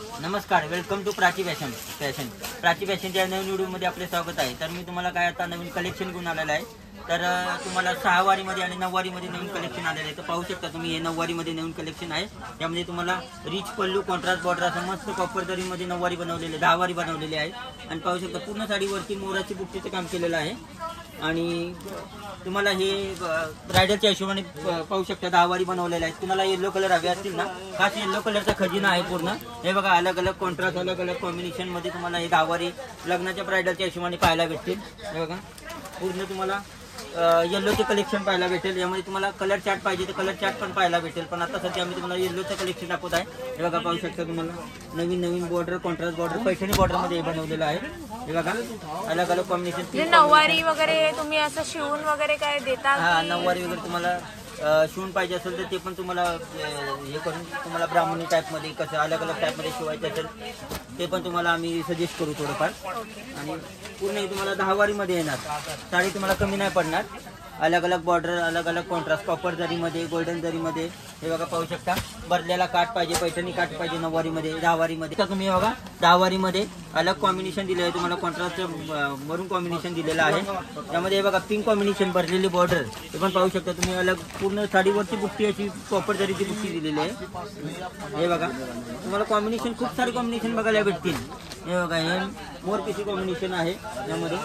नमस्कार, welcome to Prachi fashion. Prachi फॅशनच्या नवीन व्हिडिओमध्ये आपले स्वागत आहे. तर मी तुम्हाला काय आता नवीन कलेक्शन घेऊन आलेलं आहे. तर तुम्हाला 6 वारीमध्ये आणि 9 वारीमध्ये नवीन कलेक्शन आलेलं आहे. तर पाहू शकता तुम्ही, हे 9 वारीमध्ये नवीन कलेक्शन आहे. यामध्ये तुम्हाला रिच पल्लू, कॉन्ट्रास्ट बॉर्डर असं मस्त कॉपर जरीमध्ये 9 वारी बनवलेले, 10 वारी बनवलेले आहे. आणि पाहू शकता पूर्ण साडीवरती मोराची बुट्टीचं काम केलेलं आहे. आणि तुम्हाला हे ब्रायडलच्या हिशोबाने पाहू शकता 10 वारी बनवलेले आहेत. तुम्हाला येलो कलर हवे असतील ना, खास येलो कलरचा खजिना आहे पूर्ण. हे बघा, अलग अलग कॉन्ट्रास्ट, अलग अलग कॉम्बिनेशन मध्ये तुम्हाला हे 10 वारी लग्नाच्या ब्रायडलच्या हिशोबाने पाहायला भेटतील. हे बघा, पूर्ण तुम्हाला येल्लोचे कलेक्शन पाहायला भेटेल. यामध्ये तुम्हाला कलर चार्ट पाहिजे तर कलर चार्ट पण पाहायला भेटेल. पण आता सध्या आम्ही तुम्हाला येल्लोचं कलेक्शन दाखवत आहे. हे बघा, पाहू शकता तुम्हाला नवीन border, contrast border, Paithani border मध्ये बनवलेलं आहे. हे बघा, अलग अलग कॉम्बिनेशन. नऊवारी वगैरे तुम्ही असं शिवून वगैरे काय देता? हा, नऊवारी वगैरे तुम्हाला शिवून पाहिजे असेल तर ते पण तुम्हाला हे करून, तुम्हाला ब्राह्मणी टाईपमध्ये कसं अलग अलग टाईपमध्ये शिवायचं असेल ते पण तुम्हाला आम्ही सजेस्ट करू थोडंफार. आणि पूर्ण तुम्हाला 10 वारीमध्ये येणार. साडी तुम्हाला कमी नाही पडणार. अलग अलग बॉर्डर, अलग अलग कॉन्ट्रास्ट, कॉपर जरीमध्ये, गोल्डन जरीमध्ये. हे बघा, पाहू शकता भरलेला काठ पाहिजे, पैठणी काठ पाहिजे 9 वारीमध्ये, 10 वारीमध्ये. तर तुम्ही बघा 10 वारीमध्ये अलग कॉम्बिनेशन दिले आहे तुम्हाला. कॉन्ट्रास्टचं मरून कॉम्बिनेशन दिलेलं आहे. त्यामध्ये हे बघा पिंक कॉम्बिनेशन, भरलेली बॉर्डर, हे पण पाहू शकता तुम्ही. अलग पूर्ण साडीवरची बुट्टी अशी कॉपर जरीची बुट्टी दिलेली आहे. हे बघा, तुम्हाला कॉम्बिनेशन खूप सारे कॉम्बिनेशन बघायला भेटतील. हे बघा, हे मोर पिसी कॉम्बिनेशन आहे. यामध्ये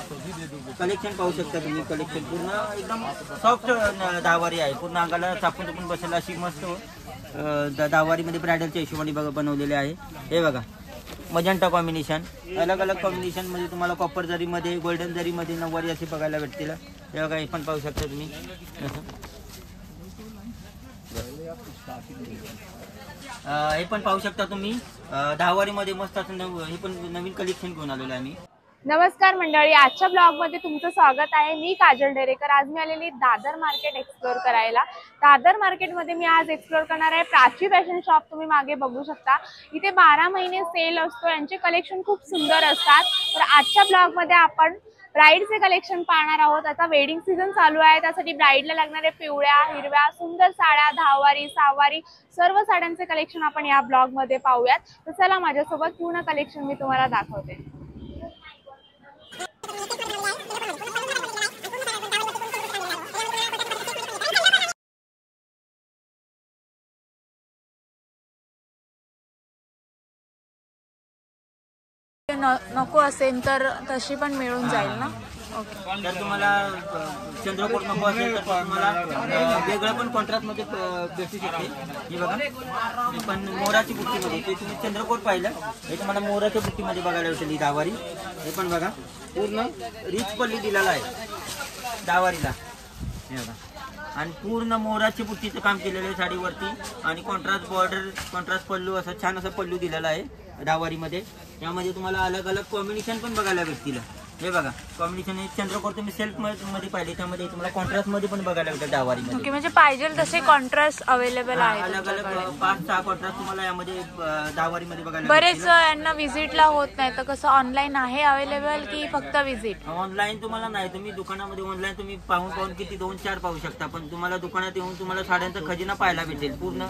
कलेक्शन पाहू शकता तुम्ही. कलेक्शन पूर्ण एकदम सॉफ्ट 10 वारी आहे. पूर्ण अंगाला चापून चुपून बसायला अशी मस्त 10 वारीमध्ये ब्रायडलच्या हिशोबाने बनवलेले आहे. हे बघा, मजंटा कॉम्बिनेशन, अलग अलग कॉम्बिनेशन मध्ये तुम्हाला कॉपर जरीमध्ये, गोल्डन जरीमध्ये 9 वारी अशी बघायला भेटतील. हे बघा, हे पण पाहू शकता तुम्ही. हे पण पाहू शकता तुम्ही 10 वारीमध्ये मस्त असं हे पण नवीन कलेक्शन घेऊन आलेलं आहे मी. नमस्कार मंडळी, आजच्या ब्लॉग मध्ये तुमचं स्वागत आहे. मी काजल डेरेकर. आज मी आलेली दादर मार्केट एक्सप्लोर करायला. दादर मार्केटमध्ये मी आज एक्सप्लोर करणार आहे प्राची फॅशन शॉप. तुम्ही मागे बघू शकता, इथे 12 महिने सेल असतो. यांचे कलेक्शन खूप सुंदर असतात. तर आजच्या ब्लॉग मध्ये आपण ब्राईडचे कलेक्शन पाहणार आहोत. आता वेडिंग सीझन चालू आहे, त्यासाठी ब्राईडला लागणारे पिवळ्या, हिरव्या सुंदर साड्या, 10 वारी, 6 वारी सर्व साड्यांचे कलेक्शन आपण या ब्लॉग मध्ये पाहूयात. तर चला माझ्यासोबत पूर्ण कलेक्शन मी तुम्हाला दाखवते. नको असेल तर तशी पण मिळून जाईल ना? ओके. जर तुम्हाला चंद्रकोर नको असेल तर तुम्हाला वेगळं पण कॉन्ट्रास्ट मध्ये भेटू शकते. हे बघा, हे पण मोराची बुट्टीमध्ये. ते तुम्ही चंद्रकोर पाहिलं, हे तुम्हाला मोराच्या बुट्टीमध्ये बघायला भेटेल ही 10 वारी. हे पण बघा, पूर्ण रिच पल्लू दिलेला आहे 10 वारीला. हे बघा, आणि पूर्ण मोराची बुट्टीचं काम केलेलं आहे साडीवरती. आणि कॉन्ट्रास्ट बॉर्डर, कॉन्ट्रास्ट पल्लू, असं छान असं पल्लू दिलेला आहे 10 वारीमध्ये. यामध्ये तुम्हाला अलग अलग कॉम्बिनेशन पण बघायला भेटतील. हे बघा, कॉम्बिनेशन हे चंद्रकोर तुम्ही सेल्फ मध्ये पाहिले, त्यामध्ये तुम्हाला कॉन्ट्रास्ट मध्ये पण बघायला भेटेल 10 वारीमध्ये. ओके, म्हणजे पाहिजे तसे कॉन्ट्रास्ट अवेलेबल आहे. अलग अलग 5-6 कॉन्ट्रास्ट तुम्हाला यामध्ये 10 वारीमध्ये बघायला. बरेच यांना व्हिजिटला होत नाही, तर कसं ऑनलाईन आहे अवेलेबल की फक्त व्हिजिट? ऑनलाईन तुम्हाला नाही, तुम्ही दुकानामध्ये ऑनलाईन तुम्ही पाहून किती 2-4 पाहू शकता. पण तुम्हाला दुकानात येऊन तुम्हाला साड्यांचा खजिना पाहायला भेटेल. पूर्ण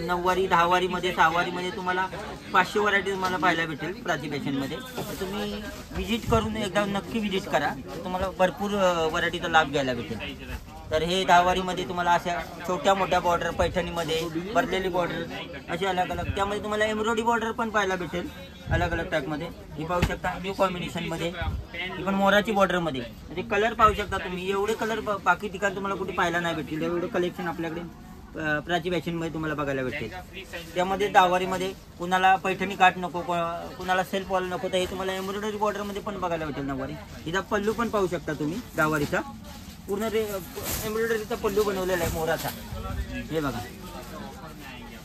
9 वारी, 10 वारीमध्ये, 6 वारीमध्ये तुम्हाला 500 व्हरायटी तुम्हाला पाहायला भेटेल प्राची फॅशन मध्ये. तुम्ही व्हिजिट करून एकदा नक्की व्हिजिट करा, तर तुम्हाला भरपूर व्हरायटीचा लाभ घ्यायला भेटेल. तर हे 10 वारीमध्ये तुम्हाला अशा छोट्या मोठ्या बॉर्डर, पैठणीमध्ये भरलेली बॉर्डर अशी अलग अलग. त्यामध्ये तुम्हाला एम्ब्रॉयडरी बॉर्डर पण पाहायला भेटेल अलग अलग टाईपमध्ये. ही पाहू शकता न्यू कॉम्बिनेशनमध्ये. ही पण मोराची बॉर्डरमध्ये. म्हणजे कलर पाहू शकता तुम्ही. एवढे कलर बाकी ठिकाणी तुम्हाला कुठे पाहायला नाही भेटतील. एवढे कलेक्शन आपल्याकडे प्राची फॅशन मध्ये तुम्हाला बघायला भेटते. त्यामध्ये 10 वारीमध्ये कुणाला पैठणी काठ नको, कुणाला सेल्फ वॉल नको, तर हे तुम्हाला एम्ब्रॉयडरी बॉर्डर मध्ये पण बघायला भेटेल 9 वारी. हिचा पल्लू पण पाहू शकता तुम्ही 10 वारीचा. पूर्ण एम्ब्रॉयडरीचा पल्लू बनवलेला आहे मोराचा. हे बघा,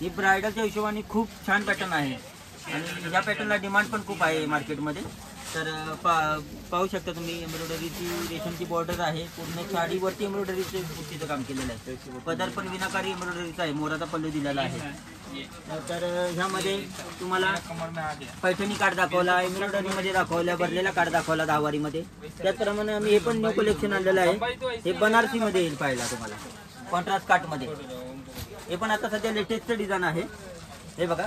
ही ब्रायडलच्या हिशोबाने खूप छान पॅटर्न आहे. आणि या पॅटर्नला डिमांड पण खूप आहे मार्केटमध्ये. तर पाहू शकता तुम्ही, एम्ब्रॉयडरीची रेशमची बॉर्डर आहे. पूर्ण साडीवरती एम्ब्रॉयडरीचं बुट्टीचं काम केलेलं आहे. पदर पण विनाकारी एम्ब्रॉयडरीचा आहे. मोराचा पल्लू दिलेला आहे. तर ह्यामध्ये तुम्हाला पैठणी कार्ड दाखवला, एम्ब्रॉयडरीमध्ये दाखवला, भरलेला कार्ड दाखवला 10 वारीमध्ये. त्याचप्रमाणे आम्ही हे पण न्यू कलेक्शन आणलेलं आहे. हे बनारसीमध्ये येईल पाहिला तुम्हाला, कॉन्ट्रास्ट काठमध्ये. हे पण आता सध्या लेटेस्ट डिझाईन आहे. हे बघा,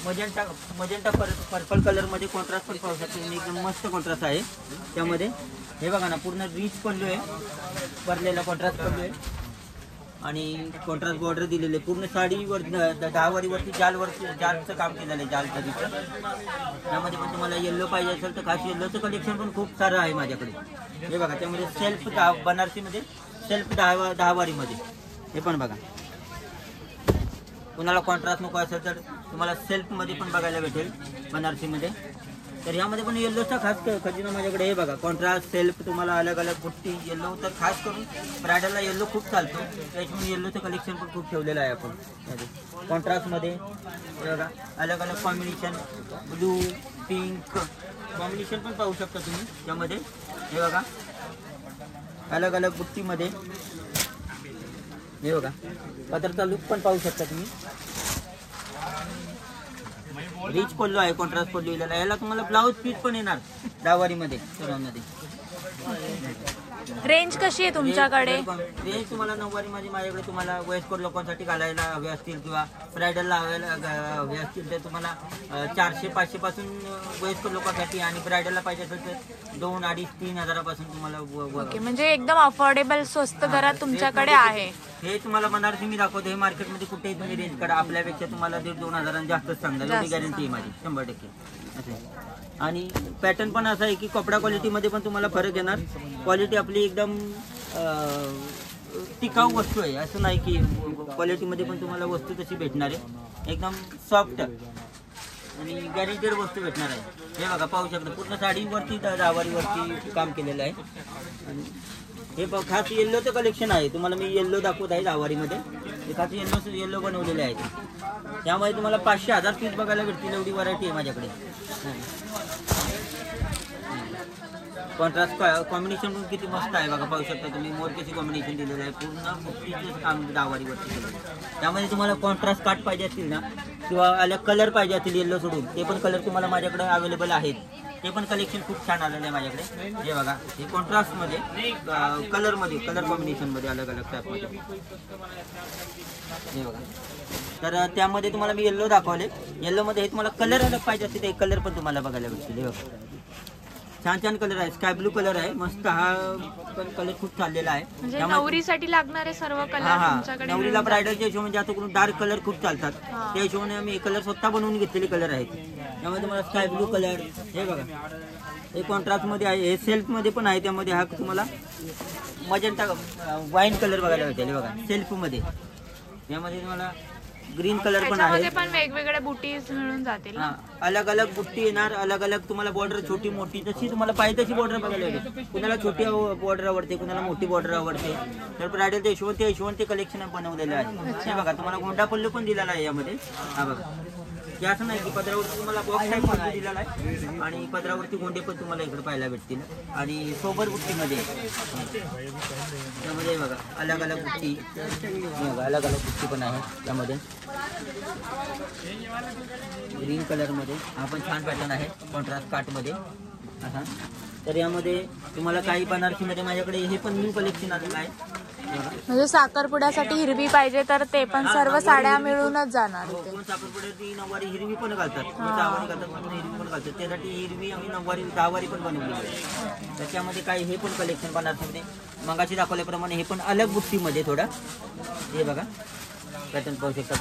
मजेंटा मजेंटा पर्पल कलर मध्ये कॉन्ट्रास्ट पण पाहू शकता तुम्ही, एकदम मस्त कॉन्ट्रास्ट आहे त्यामध्ये. हे बघा ना, पूर्ण रिच पल्लू आहे, भरलेला कॉन्ट्रास्ट पल्लू आहे आणि कॉन्ट्रास्ट बॉर्डर दिलेले आहे. पूर्ण साडीवर 10 वारीवरती जालचं काम केलेलं आहे, जालचं तिथं. त्यामध्ये पण तुम्हाला येल्लो पाहिजे असेल तर खास येल्लोचं कलेक्शन पण खूप सारं आहे माझ्याकडे. हे बघा, त्यामध्ये सेल्फ बनारसीमध्ये सेल्फ 10 वारीमध्ये हे पण बघा. कुणाला कॉन्ट्रास्ट नको असेल तर तुम्हाला सेल्फमध्ये पण बघायला भेटेल बनारसीमध्ये. तर यामध्ये पण येल्लोचा खास खजिना माझ्याकडे. हे बघा, कॉन्ट्रास्ट सेल्फ तुम्हाला अलग अलग बुट्टी. येल्लो तर खास करून ब्रायडलला येल्लो खूप चालतो, त्याच्यामुळे येल्लोचं कलेक्शन पण खूप ठेवलेलं आहे आपण कॉन्ट्रास्टमध्ये. हे बघा, अलग अलग कॉम्बिनेशन, ब्लू पिंक कॉम्बिनेशन पण पाहू शकता तुम्ही त्यामध्ये. हे बघा, अलग अलग बुट्टीमध्ये. हे बघा, पदरचा लुक पण पाहू शकता तुम्ही. रिच पल्लू आहे, कॉन्ट्रास्ट पल्लू दिलेला. याला तुम्हाला ब्लाऊज पीस पण येणार 10 वारीमध्ये सर्वांमध्ये. रेंज कशी आहे तुमच्याकडे? रेंज तुम्हाला 9 वारीमध्ये माझ्याकडे तुम्हाला वयस्कर लोकांसाठी घालायला हवे असतील किंवा ब्रायडलला हवे असतील तर तुम्हाला 400-500 पासून वयस्कर लोकांसाठी, आणि ब्रायडलला पाहिजे असेल तर 2, 2.5, 3 हजारापासून तुम्हाला. ओके, म्हणजे एकदम अफोर्डेबल स्वस्त दरात तुमच्याकडे आहे. हे तुम्हाला बनारसी मी दाखवतो. हे मार्केटमध्ये कुठेही तुम्ही रेंज करा, आपल्यापेक्षा तुम्हाला 1.5-2 हजारांनी जास्तच सांगणार, एवढी गॅरंटी आहे माझी 100% असे. आणि पॅटर्न पण असा आहे की कपडा क्वालिटीमध्ये पण तुम्हाला फरक येणार. क्वालिटी आपली एकदम टिकाऊ वस्तू आहे, असं नाही की क्वालिटीमध्ये पण तुम्हाला वस्तू तशी भेटणार आहे. एकदम सॉफ्ट आणि गॅरंटेड वस्तू भेटणार आहे. हे बघा, पाहू शकता पूर्ण साडीवरती 10 वारीवरती काम केलेलं आहे. आणि हे खास येल्लोचं कलेक्शन आहे. तुम्हाला मी येल्लो दाखवत आहे 10 वारीमध्ये. हे खास येल्लो बनवलेले आहेत. त्यामुळे तुम्हाला 500-1000 पीस बघायला भेटतील, एवढी व्हरायटी आहे माझ्याकडे. कॉन्ट्रास्ट कॉम्बिनेशन पण किती मस्त आहे बघा, पाहू शकता तुम्ही. मोरकेची कॉम्बिनेशन दिलेलं आहे, पूर्ण मुफ्तीचं काम 10 वारीवरती केलं आहे. त्यामध्ये तुम्हाला कॉन्ट्रास्ट काट पाहिजे असतील ना, किंवा अलग कलर पाहिजे असतील येल्लो सोडून, ते पण कलर तुम्हाला माझ्याकडे अवेलेबल आहेत. ते पण कलेक्शन खूप छान आलेलं आहे माझ्याकडे. हे बघा, हे कॉन्ट्रास्टमध्ये कलरमध्ये कलर कॉम्बिनेशनमध्ये अलग अलग टाईपमध्ये. हे बघा, तर त्यामध्ये तुम्हाला मी येल्लो दाखवले. येल्लोमध्ये हे तुम्हाला कलर अलग पाहिजे असतील ते कलर पण तुम्हाला बघायला भेटतील. हे बघा, छान छान कलर आहे. स्काय ब्लू कलर आहे मस्त, हा पण कलर खूप चाललेला आहे. म्हणजे नवरीसाठी लागणारे सर्व कलर तुमच्याकडे. नवरीला ब्रायडलच्या हिशोबाने जास्त करून डार्क कलर खूप चालतात, त्या हिशोबाने आम्ही हे कलर स्वतः बनवून घेतलेले कलर आहेत. त्यामध्ये तुम्हाला स्काय ब्लू कलर. हे बघा, हे कॉन्ट्रास्टमध्ये आहे, हे सेल्फमध्ये पण आहे. त्यामध्ये हा तुम्हाला मजेंटा वाईन कलर बघायला भेटेल. हे बघा, सेल्फमध्ये यामध्ये तुम्हाला ग्रीन कलर पण आहे. पण वेगवेगळ्या बुटीज मिळून जातील. अलग अलग बुट्टी येणार, अलग अलग तुम्हाला बॉर्डर, छोटी मोठी जशी तुम्हाला पाहिजे तशी बॉर्डर बघायला भेटेल. कुणाला छोटी बॉर्डर आवडते, कुणाला मोठी बॉर्डर आवडते. तर ब्रायडलच्या हिशोबाने ते कलेक्शन बनवलेलं आहे. हे बघा, तुम्हाला गोंडा पल्लू पण दिलेला आहे यामध्ये. हा बघा, हे असं नाही की पदरावरती तुम्हाला बॉक्स टाईप पल्लू दिलेला आहे आणि पदरावरती गोंडे पण तुम्हाला इकडे पाहायला भेटतील. आणि सोबर बुट्टीमध्ये त्यामध्ये बघा अलग अलग बुट्टी, अलग अलग बुट्टी पण आहे त्यामध्ये. ग्रीन कलरमध्ये हा पण छान पॅटर्न आहे, कॉन्ट्रास्ट काटमध्ये असा. तर यामध्ये तुम्हाला काही बनारसीमध्ये माझ्याकडे हे पण न्यू कलेक्शन आलेलं आहे. म्हणजे साखरपुड्यासाठी हिरवी पाहिजे तर ते पण सर्व साड्या मिळूनच जाणार. साखरपुड्याची 9 वारी हिरवी पण घालतात, 10 वारी घालतात, हिरवी पण घालतात. त्यासाठी हिरवी आम्ही 9 वारी 10 वारी पण बनवली आहे. त्याच्यामध्ये काही हे पण कलेक्शन बनारसीमध्ये मगाशी दाखवल्याप्रमाणे हे पण अलग बुट्टीमध्ये थोडा. हे बघा, पॅटर्न पाहू शकता.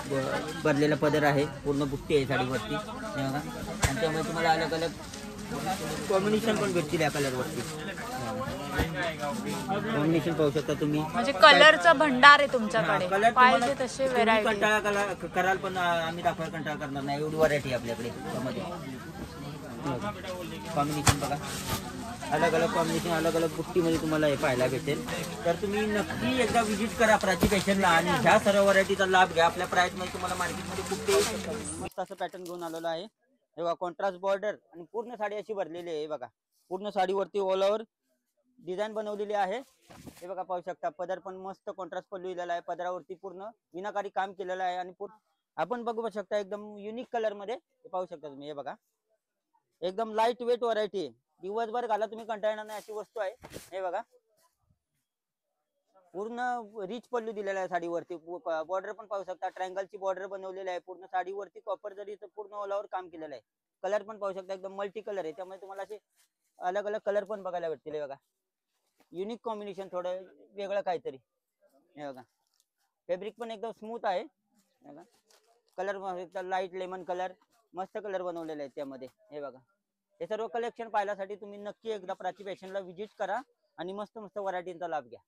भरलेला पदर आहे, पूर्ण बुट्टी आहे साडीवरती. हे बघा, आणि त्यामुळे तुम्हाला अलग अलग कॉम्बिनेशन पण भेटतील या कलरवरती. कॉम्बिनेशन पाहू शकता तुम्ही. म्हणजे कलरचा भंडार आहे तुमच्याकडे, कलर पाहिजे तसे व्हेरायटी. कंटाळा कराल पण आम्ही दाखवायला कंटाळा करणार नाही, एवढी व्हरायटी आपल्याकडे त्यामध्ये. कॉम्बिनेशन बघा, अलग अलग कॉम्बिनेशन, अलग अलग बुट्टीमध्ये तुम्हाला हे पाहायला भेटेल. तर तुम्ही नक्की एकदा व्हिजिट करा प्राची फॅशनला आणि ह्या सर्व व्हरायटीचा लाभ घ्या. आपल्या प्राइसमध्ये तुम्हाला मार्केटमध्ये खूप मस्त असं पॅटर्न घेऊन आलेलं आहे. हे बघा, कॉन्ट्रास्ट बॉर्डर आणि पूर्ण साडी अशी भरलेली आहे. बघा, पूर्ण साडीवरती ऑल ओव्हर डिझाईन बनवलेली आहे. हे बघा, पाहू शकता. पदर पण मस्त कॉन्ट्रास्ट पल्लू दिलेला आहे, पदरावरती पूर्ण विनाकारी काम केलेलं आहे. आणि आपण बघू शकता एकदम युनिक कलर मध्ये. पाहू शकता तुम्ही. हे बघा, एकदम लाईट वेट व्हरायटी आहे, दिवसभर घाला तुम्ही कंटाळणार नाही अशी वस्तू आहे. हे बघा, पूर्ण रिच पल्लू दिलेला आहे साडीवरती. बॉर्डर पण पाहू शकता, ट्रायंगलची बॉर्डर बनवलेली आहे. पूर्ण साडीवरती कॉपर जरीचं पूर्ण ऑल ओव्हर काम केलेलं आहे. कलर पण पाहू शकता, एकदम मल्टी कलर आहे, त्यामुळे तुम्हाला असे अलग अलग कलर पण बघायला भेटतील. हे बघा, युनिक कॉम्बिनेशन, थोडं वेगळं काहीतरी. हे बघा, फॅब्रिक पण एकदम स्मूथ आहे. हे बघा, कलर लाईट लेमन कलर, मस्त कलर बनवलेले आहेत त्यामध्ये. हे बघा, हे सर्व कलेक्शन पाहण्यासाठी तुम्ही नक्की एकदा प्राची फॅशनला व्हिजिट करा आणि मस्त मस्त व्हरायटींचा लाभ घ्या.